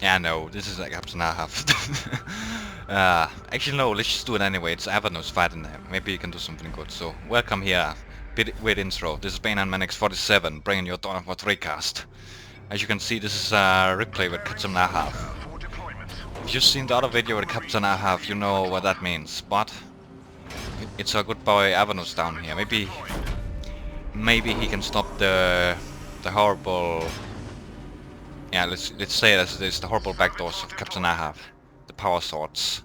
Yeah, no, this is like CaptainAhav. Actually no, let's just do it anyway. It's Avernus fighting him. Maybe you can do something good. So, welcome here. Bit weird intro. This is Baneman X47, bringing you a DOW3 cast. As you can see, this is a replay with CaptainAhav. If you've seen the other video with CaptainAhav, you know what that means. But it's a good boy Avernus down here. Maybe he can stop the horrible. Yeah, let's say it as it is, the horrible backdoors of CaptainAhav. The power swords.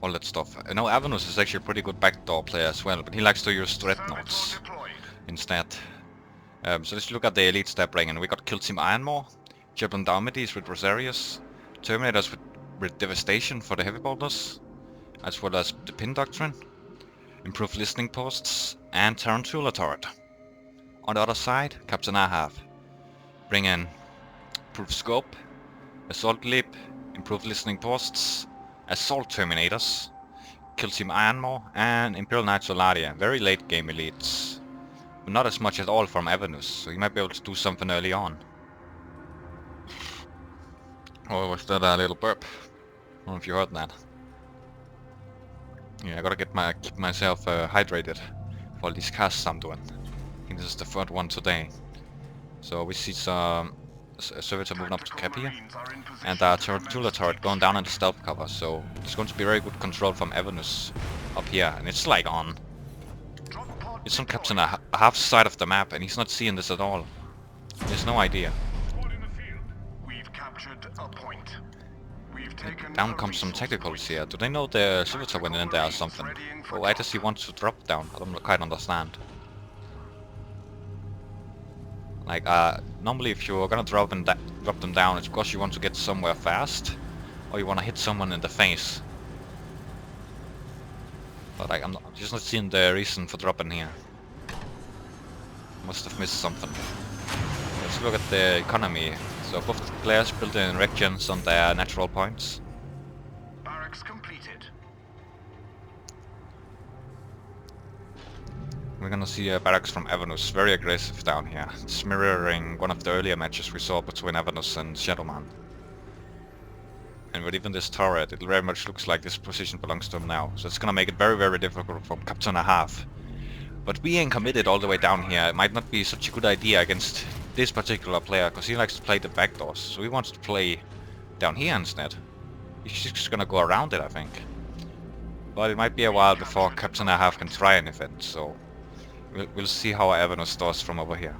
All that stuff. I know Avernus is actually a pretty good backdoor player as well, but he likes to use dreadnoughts instead. So let's look at the elites they're bringing. We got Kill Team Ironmore, Javelin Diomedes with Rosarius, Terminators with Devastation for the heavy bolters, as well as the Pin Doctrine, Improved Listening Posts, and Tarantula Turret. On the other side, CaptainAhav. Bring in Improved Scope, Assault Leap, Improved Listening Posts, Assault Terminators, Kill Team Ironmore, and Imperial Knights Solaria. Very late game elites. But not as much at all from Avernus, so he might be able to do something early on. Or was that a little burp? I don't know if you heard that. Yeah, I gotta keep myself hydrated for all these casts I'm doing. I think this is the third one today. So we see some servitor moving up to cap here, and Tarantula turret going down into stealth cover, so it's going to be very good control from Avernus up here, and it's like on. It's on CaptainAhav's side of the map, and he's not seeing this at all. He has no idea. Down comes some tacticals here. Do they know the servitor went in there or something? Or why does he want to drop down? I don't quite understand. Like, normally if you're gonna drop them down, it's because you want to get somewhere fast, or you want to hit someone in the face. But like, I'm just not seeing the reason for dropping here. Must have missed something. Let's look at the economy. So both players built in regions on their natural points. Barracks completed. We're gonna see barracks from Avernus, very aggressive down here. It's mirroring one of the earlier matches we saw between Avernus and Shadowman. And with even this turret, it very much looks like this position belongs to him now. So it's gonna make it very, very difficult for CaptainAhav. But being committed all the way down here, it might not be such a good idea against this particular player, because he likes to play the backdoors. So he wants to play down here instead. He's just gonna go around it, I think. But it might be a while before CaptainAhav can try anything, so we'll see how Avernus does from over here.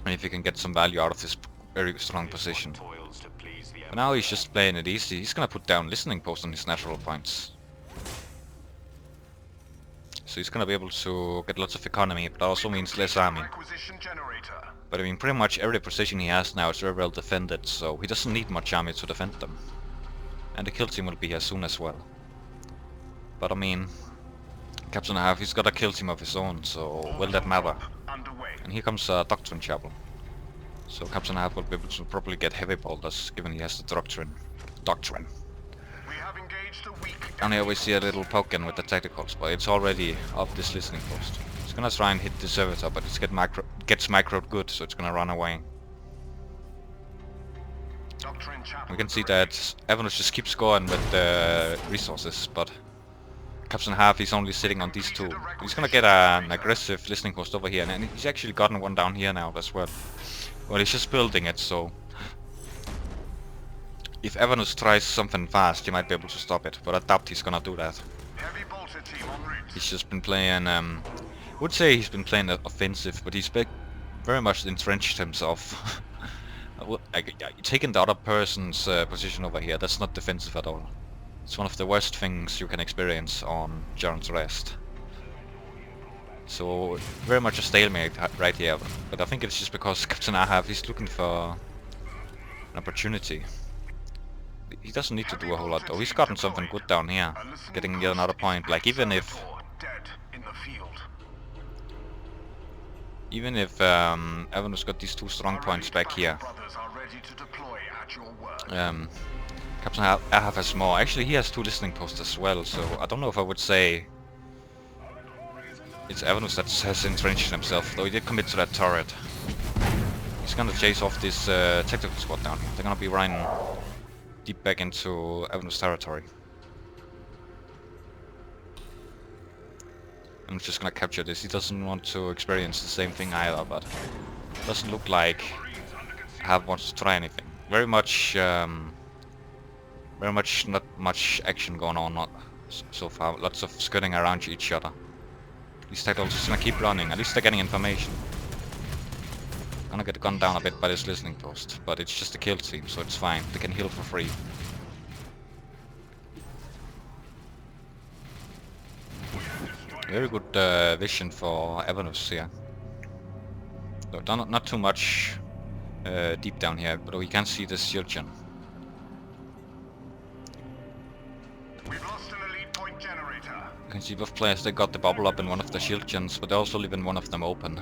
And if he can get some value out of this very strong position. But now he's just playing it easy. He's gonna put down listening posts on his natural points. So he's gonna be able to get lots of economy, but that also means less army. But I mean, pretty much every position he has now is very well defended, so he doesn't need much army to defend them. And the kill team will be here soon as well. But I mean, CaptainAhav, he's got a kill team of his own, so will that matter? And here comes a Doctrine Chapel. So CaptainAhav will be able to probably get heavy bolters, given he has the Doctrine. Down here we see a little poke-in with the tacticals, but it's already up this listening post. It's gonna try and hit the servitor, but it gets microed good, so it's gonna run away. We can see that Avernus just keeps going with the resources, but CaptainAhav, he's only sitting on these two. He's gonna get an aggressive listening post over here, and he's actually gotten one down here now as well. Well, he's just building it, so if Avernus tries something fast, he might be able to stop it, but I doubt he's gonna do that. He's just been playing, I would say he's been playing offensive, but he's very much entrenched himself. Taking the other person's position over here, that's not defensive at all. It's one of the worst things you can experience on Journ's Rest. So, very much a stalemate right here, but I think it's just because CaptainAhav, he's looking for an opportunity. He doesn't need to do a whole lot though, he's gotten something good down here, getting yet another point. Like, even if Avernus got these two strong points back here, CaptainAhav has more. Actually, he has two listening posts as well, so I don't know if I would say it's Avernus that has entrenched himself, though he did commit to that turret. He's gonna chase off this tactical squad down here. They're gonna be running deep back into Avernus territory. I'm just gonna capture this. He doesn't want to experience the same thing either, but it doesn't look like Ahab wants to try anything. Very much not much action going on so far. Lots of skirting around each other. These tacticals just gonna keep running. At least they're getting information. Gonna get gunned down a bit by this listening post, but it's just a kill team, so it's fine. They can heal for free. Very good vision for Avernus here. So not too much deep down here, but we can see this Shiljan. We've lost an elite point generator. You can see both players, they got the bubble up in one of the Shilgjans, but they also leaving one of them open.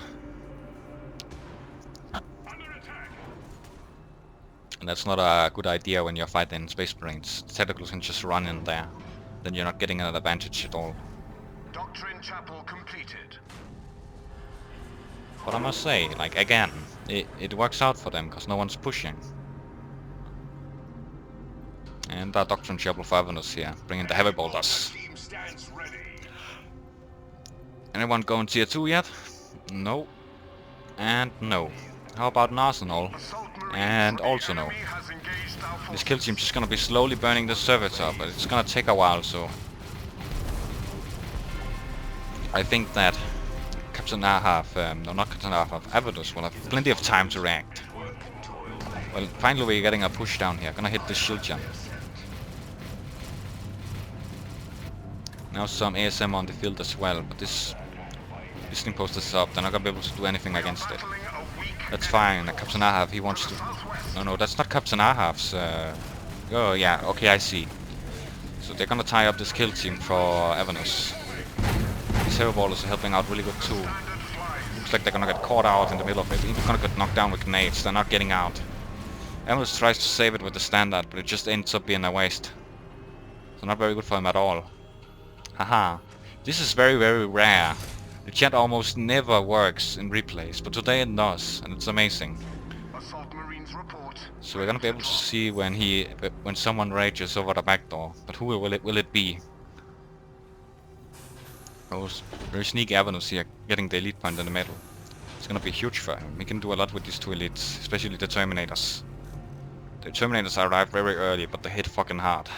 And that's not a good idea when you're fighting Space Marines. The tacticals can just run in there. Then you're not getting an advantage at all. Doctrine Chapel completed. But I must say, like, again, it works out for them, because no one's pushing. And our Doctrine Chapel for Avernus here, bringing the heavy bolters. Anyone going tier 2 yet? No. And no. How about an arsenal? And also no. This kill team just gonna be slowly burning the servitor, but it's gonna take a while, so I think that CaptainAhav, no, not CaptainAhav, Avernus will have plenty of time to react. Well, finally we're getting a push down here. Gonna hit the Shiljan. Now some ASM on the field as well, but this listening post is up. They're not gonna be able to do anything against it. That's fine. CaptainAhav, he wants to... No, that's not CaptainAhav's... Oh, yeah, okay, I see. So they're gonna tie up this kill team for Avernus. These hero ballers are helping out really good too. Looks like they're gonna get caught out in the middle of it. They're gonna get knocked down with grenades. They're not getting out. Avernus tries to save it with the standard, but it just ends up being a waste. So not very good for him at all. Haha. This is very, very rare. The chat almost never works in replays, but today it does, and it's amazing. Assault Marines report. So we're gonna be able to see when someone rages over the back door. But who will it be? Oh, very sneaky Avernus here, getting the elite point in the middle. It's gonna be huge for him. He can do a lot with these two elites, especially the Terminators. The Terminators arrive very early, but they hit fucking hard.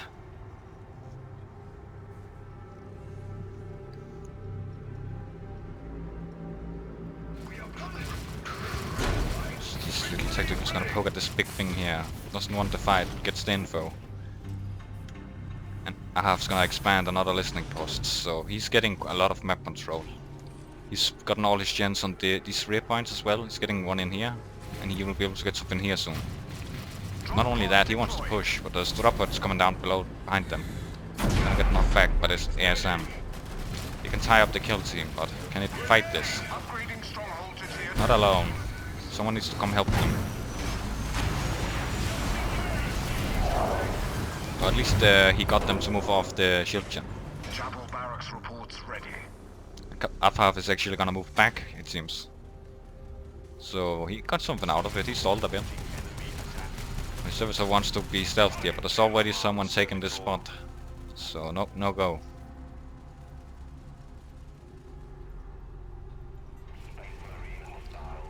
This little tactical is gonna poke at this big thing here. Doesn't want to fight, gets the info. And Ahav's gonna expand another listening post, so he's getting a lot of map control. He's gotten all his gens on these rear points as well. He's getting one in here, and he will be able to get something here soon. Not only that, he wants to push, but there's droppers coming down below behind them. He's gonna get knocked back by this ASM. He can tie up the kill team, but can it fight this? Not alone. Someone needs to come help them. Or at least he got them to move off the Shiljan. Chapel barracks reports ready. Avhav is actually gonna move back, it seems. So he got something out of it, he stalled a bit. The servicer wants to be stealthy here, but there's already someone taking this spot. So no go.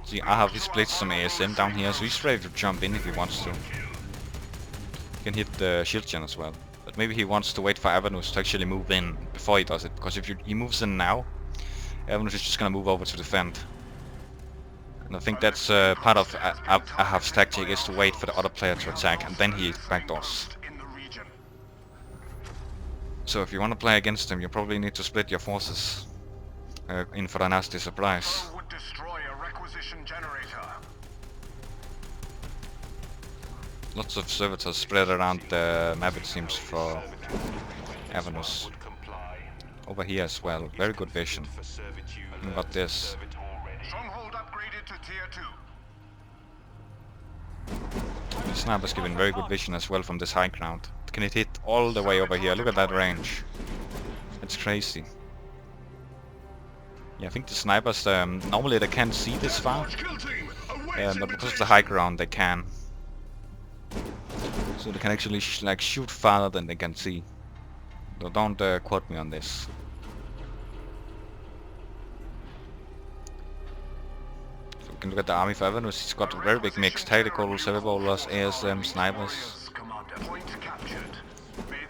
See, Ahav, he splits some ASM down here, so he's ready to jump in if he wants to. He can hit the Shiljan as well. But maybe he wants to wait for Avernus to actually move in before he does it, because if he moves in now, Avernus is just gonna move over to defend. And I think that's part of Ahav's tactic, is to wait for the other player to attack, and then he backdoors. So if you want to play against him, you probably need to split your forces in for a nasty surprise. Would destroy a requisition generator. Lots of servitors spread around the map, it seems, for Avernus. Over here as well, very good vision. What about this? Stronghold upgraded to tier 2. The sniper's giving very good vision as well from this high ground. Can it hit all the way over here? Look at that range. It's crazy. Yeah, I think the snipers, normally they can't see this far. But because of the high ground they can. So they can actually like shoot farther than they can see. So don't quote me on this. So we can look at the army for Avernus. He's got a very big mix: tactical, heavy bowlers, ASM, snipers.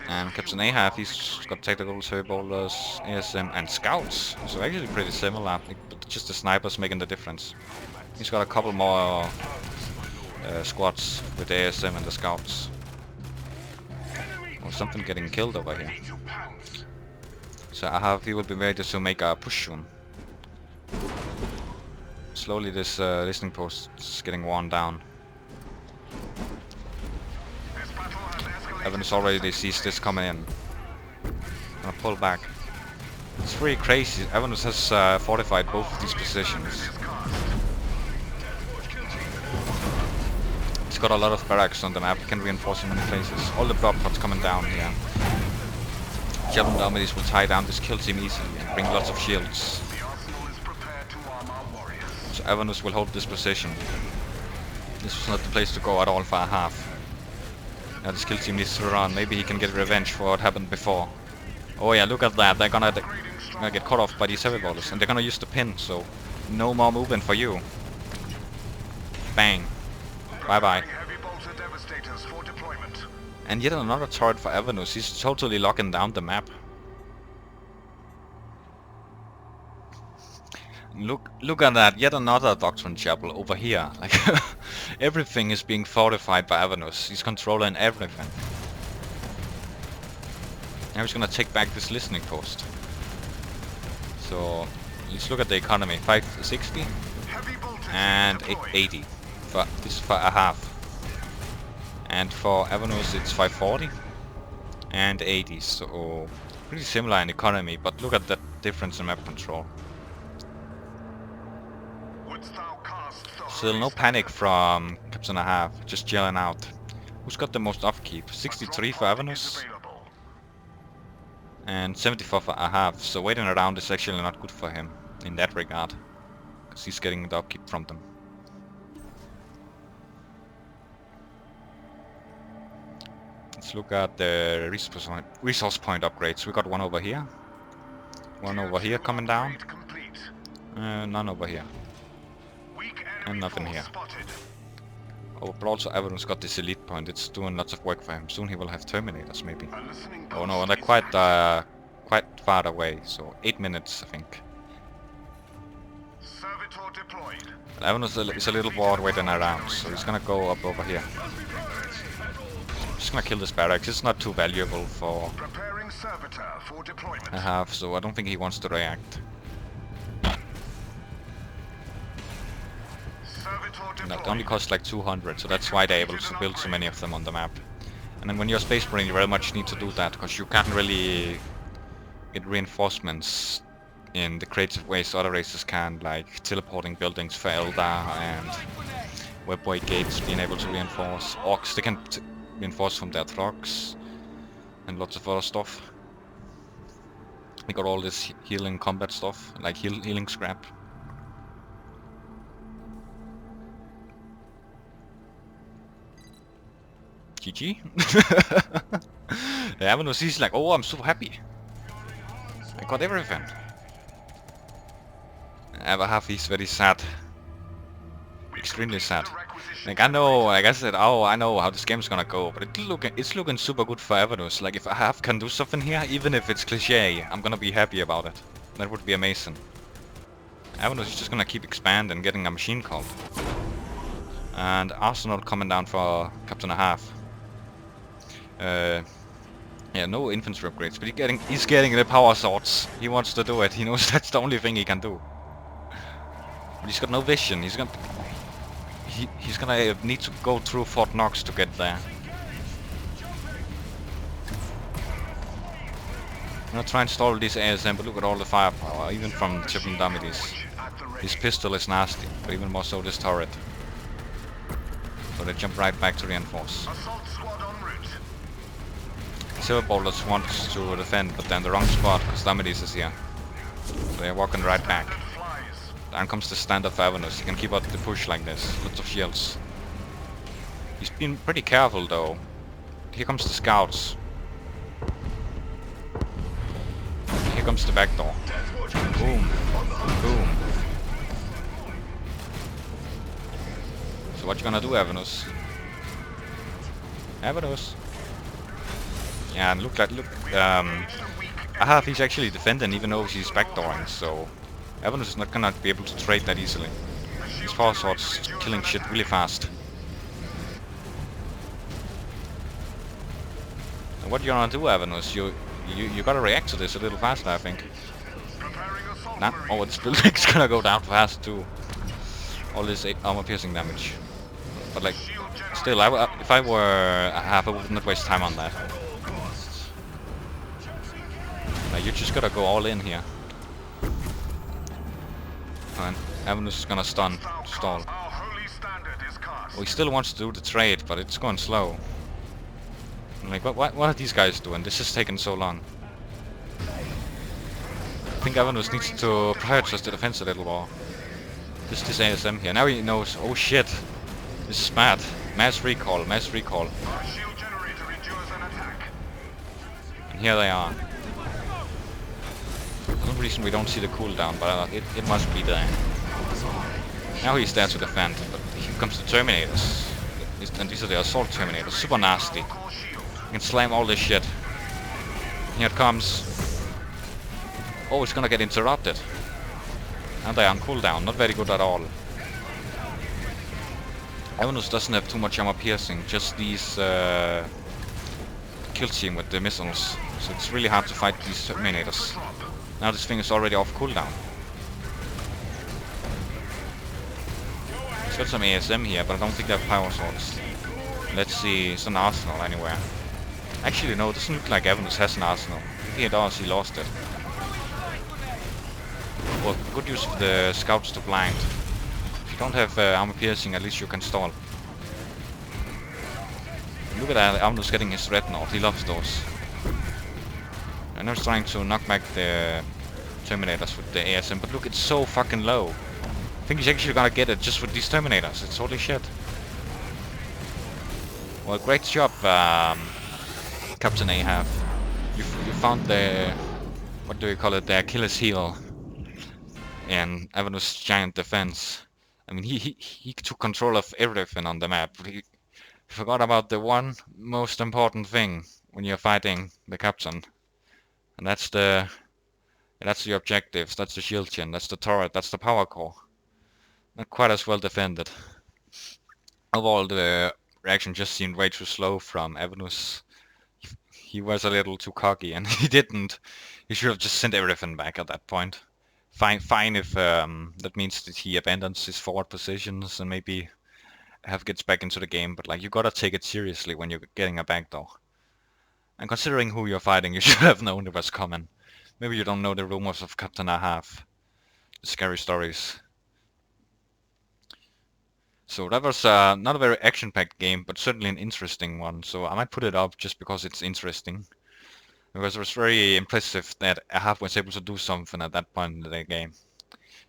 And CaptainAhav, he's got tactical, heavy bowlers, ASM, and scouts. So actually pretty similar, but just the snipers making the difference. He's got a couple more squads with the ASM and the scouts. Oh, something getting killed over here. So Ahav, he will be ready to make a push soon. Slowly this listening post is getting worn down. Avernus already sees this coming in. Gonna pull back. It's pretty crazy. Avernus has fortified both of these positions. He's got a lot of barracks on the map. He can reinforce in many places. All the drop pods coming down here. Javelin Dominis will tie down this kill team easily and bring lots of shields. So Avernus will hold this position. This was not the place to go at all for Ahav. Now this kill team needs to run. Maybe he can get revenge for what happened before. Oh yeah, look at that. They're gonna get caught off by these heavy bowlers, and they're gonna use the pin. So no more movement for you. Bang. Bye bye. And yet another turret for Avernus. He's totally locking down the map. Look at that. Yet another Doctrine Chapel over here. Like everything is being fortified by Avernus. He's controlling everything. Now he's gonna take back this listening post. So let's look at the economy. 560 and 880. This is for Ahav. And for Avernus it's 540 and 80, so pretty similar in economy, but look at that difference in map control. Still no panic from CaptainAhav, just chilling out. Who's got the most upkeep? 63 for Avernus and 74 for Ahav, so waiting around is actually not good for him in that regard, because he's getting the upkeep from them. Let's look at the resource point upgrades. We got one over here. One over here coming down. None over here. And nothing here. Oh, but also Avernus got this elite point. It's doing lots of work for him. Soon he will have Terminators, maybe. Oh no, and they're quite far away. So 8 minutes, I think. But Avernus is a little bored waiting around, so he's gonna go up over here. Just gonna kill this barracks. It's not too valuable for Ahav, so I don't think he wants to react. And that only costs like 200, so that's why they're able to build so many of them on the map. And then when you're a Space Marine, you very much need to do that, because you can't really get reinforcements in the creative ways other races can, like teleporting buildings for Eldar and webway gates being able to reinforce. Orcs, they can reinforce from their Throgs and lots of other stuff. We got all this healing combat stuff, like healing scrap. GG. The Avernus, he's like, oh, I'm so happy. I got everything. Ahav, he's very sad. Extremely sad. Like, I know, like I said, oh, I know how this game's gonna go, but it's looking super good for Avernus. Like, if Ahav can do something here, even if it's cliché, I'm gonna be happy about it. That would be amazing. Avernus is just gonna keep expanding, getting a machine cult. And Arsenal coming down for CaptainAhav. Yeah, no infantry upgrades, but he's getting the power swords. He wants to do it. He knows that's the only thing he can do. But he's got no vision. He's gonna need to go through Fort Knox to get there. I'm gonna try and stall this ASM, but look at all the firepower, even from Javelin Dominis. His pistol is nasty, but even more so this turret. So they jump right back to reinforce. Silver Bowlers wants to defend, but then the wrong spot, because Dominis is here. So they're walking right back. Down comes the stand of Avernus. He can keep up the push like this. Lots of shields. He's been pretty careful though. Here comes the scouts. Here comes the back door. Boom. Boom. So what you gonna do, Avernus? Avernus? Yeah, and look. Ahav, he's actually defending even though he's backdooring, so Avernus is not gonna be able to trade that easily. His power sword's killing shit really fast. And what you gonna do, Avernus? You gotta react to this a little faster, I think. Nah, oh, this building's gonna go down fast too. All this armor piercing damage. But like, still, if I were Ahav, I would not waste time on that. Like, you just gotta go all in here. And Avernus is gonna stall. Well, he still wants to do the trade, but it's going slow. Like, what are these guys doing? This is taking so long. I think Avernus needs to prioritize the defense a little more. This ASM here. Now he knows, oh shit. This is mad. Mass recall, mass recall. And here they are. For some reason we don't see the cooldown, but it must be there. Now he's there to defend, but here comes the Terminators. And these are the Assault Terminators, super nasty. You can slam all this shit. Here it comes. Oh, it's gonna get interrupted. And they are on cooldown, not very good at all. Avernus doesn't have too much armor piercing, just these kill team with the missiles. So it's really hard to fight these Terminators. Now this thing is already off cooldown. He's got some ASM here, but I don't think they have power swords. Let's see, it's an arsenal anywhere. Actually no, it doesn't look like Avernus has an arsenal. If he does, he lost it. Well, good use of the scouts to blind. If you don't have armor piercing, at least you can stall. Look at that, Avernus getting his red note, he loves those. And I was trying to knock back the Terminators with the ASM, but look, it's so fucking low. I think he's actually gonna get it just with these Terminators, it's holy shit. Well, great job, CaptainAhav. You found the, what do you call it, the Achilles heel in Avernus' giant defense. I mean, he took control of everything on the map. He forgot about the one most important thing when you're fighting the captain. And that's the objectives, that's the shield chain, that's the turret, that's the power core. Not quite as well defended. Overall, the reaction just seemed way too slow from Avernus. He was a little too cocky, and he didn't. He should have just sent everything back at that point. Fine if that means that he abandons his forward positions and maybe Ahav gets back into the game. But like, you gotta take it seriously when you're getting a backdoor. And considering who you're fighting, you should have known it was coming. Maybe you don't know the rumors of CaptainAhav, the scary stories. So that was not a very action-packed game, but certainly an interesting one. So I might put it up just because it's interesting. Because it was very impressive that Ahav was able to do something at that point in the game.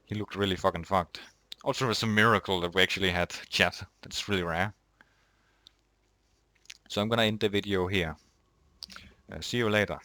He looked really fucking fucked. Also, it was a miracle that we actually had chat. That's really rare. So I'm gonna end the video here. See you later.